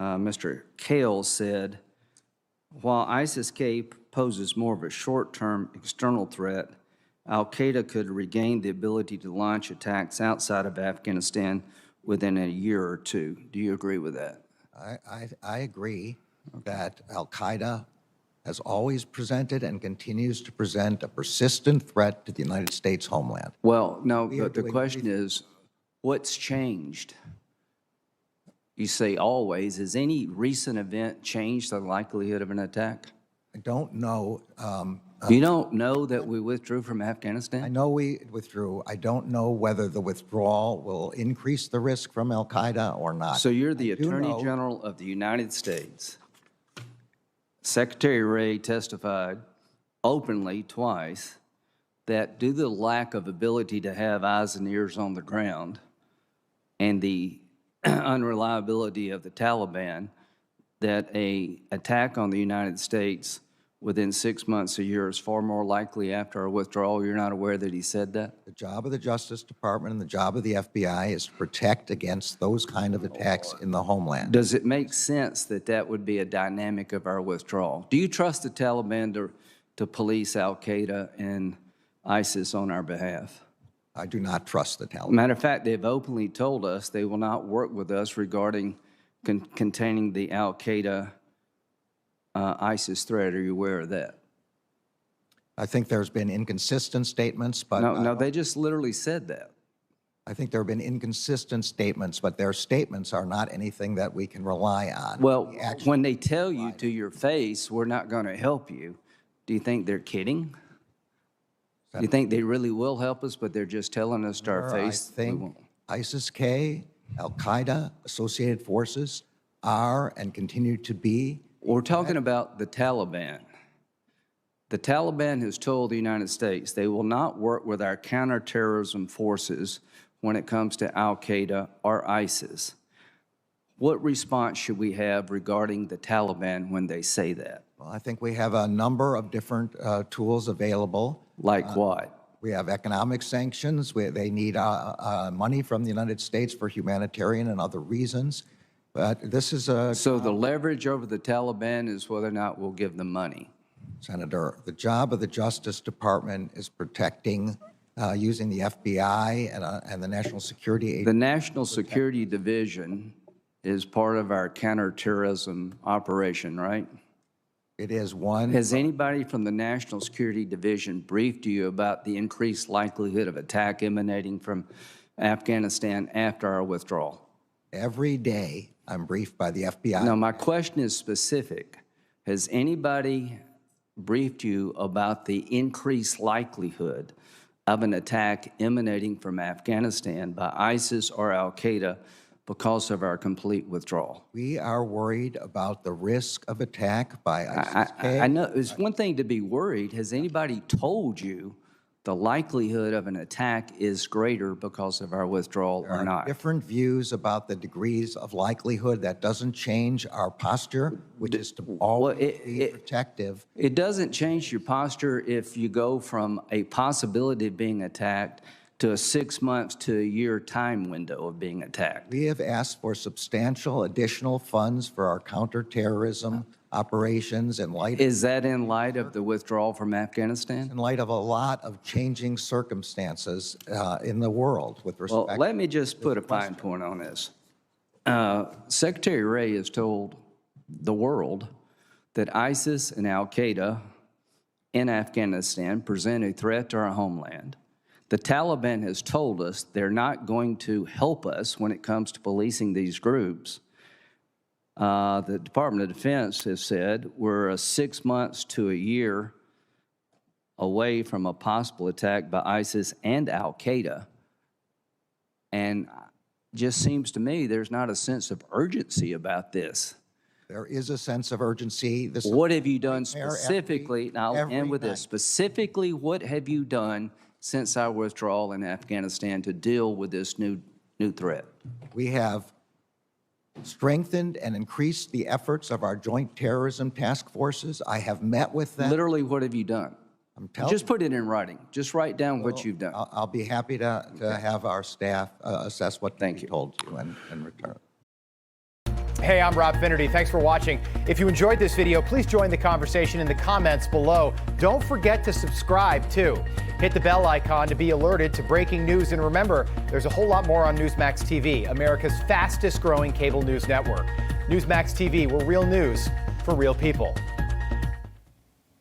Mr. Kale said, while ISIS-K poses more of a short-term external threat, Al-Qaeda could regain the ability to launch attacks outside of Afghanistan within a year or two. Do you agree with that? I agree that Al-Qaeda has always presented and continues to present a persistent threat to the United States homeland. Well, no, but the question is, what's changed? You say always. Has any recent event changed the likelihood of an attack? I don't know. You don't know that we withdrew from Afghanistan? I know we withdrew. I don't know whether the withdrawal will increase the risk from Al-Qaeda or not. So you're the Attorney General of the United States. Secretary Wray testified openly twice that due to the lack of ability to have eyes and ears on the ground and the unreliability of the Taliban, that an attack on the United States within 6 months, a year is far more likely after a withdrawal. You're not aware that he said that? The job of the Justice Department and the job of the FBI is to protect against those kind of attacks in the homeland. Does it make sense that that would be a dynamic of our withdrawal? Do you trust the Taliban to police Al-Qaeda and ISIS on our behalf? I do not trust the Taliban. Matter of fact, they've openly told us they will not work with us regarding containing the Al-Qaeda ISIS threat. Are you aware of that? I think there's been inconsistent statements, but No, they just literally said that. I think there have been inconsistent statements, but their statements are not anything that we can rely on. Well, when they tell you to your face, we're not going to help you, do you think they're kidding? Do you think they really will help us, but they're just telling us to our face? I think ISIS-K, Al-Qaeda, associated forces are and continue to be. We're talking about the Taliban. The Taliban has told the United States they will not work with our counterterrorism forces when it comes to Al-Qaeda or ISIS. What response should we have regarding the Taliban when they say that? Well, I think we have a number of different tools available. Like what? We have economic sanctions. They need money from the United States for humanitarian and other reasons. But this is a... So the leverage over the Taliban is whether or not we'll give them money. Senator, the job of the Justice Department is protecting, using the FBI and the National Security Agency. The National Security Division is part of our counterterrorism operation, right? It is one. Has anybody from the National Security Division briefed you about the increased likelihood of attack emanating from Afghanistan after our withdrawal? Every day I'm briefed by the FBI. Now, my question is specific. Has anybody briefed you about the increased likelihood of an attack emanating from Afghanistan by ISIS or Al-Qaeda because of our complete withdrawal? We are worried about the risk of attack by ISIS-K. I know. It's one thing to be worried. Has anybody told you the likelihood of an attack is greater because of our withdrawal or not? Different views about the degrees of likelihood. That doesn't change our posture, which is to always be protective. It doesn't change your posture if you go from a possibility of being attacked to a 6 months to a year time window of being attacked. We have asked for substantial additional funds for our counterterrorism operations in light. Is that in light of the withdrawal from Afghanistan? In light of a lot of changing circumstances in the world with respect. Well, let me just put a fine point on this. Secretary Wray has told the world that ISIS and Al-Qaeda in Afghanistan present a threat to our homeland. The Taliban has told us they're not going to help us when it comes to policing these groups. The Department of Defense has said we're 6 months to a year away from a possible attack by ISIS and Al-Qaeda. And just seems to me there's not a sense of urgency about this. There is a sense of urgency. What have you done specifically, and I'll end with this, specifically what have you done since our withdrawal in Afghanistan to deal with this new threat? We have strengthened and increased the efforts of our joint terrorism task forces. I have met with them. Literally, what have you done? Just put it in writing. Just write down what you've done. I'll be happy to have our staff assess what they told you and return. Hey, I'm Rob Finnerty. Thanks for watching. If you enjoyed this video, please join the conversation in the comments below. Don't forget to subscribe, too. Hit the bell icon to be alerted to breaking news. And remember, there's a whole lot more on Newsmax TV, America's fastest growing cable news network. Newsmax TV, we're real news for real people.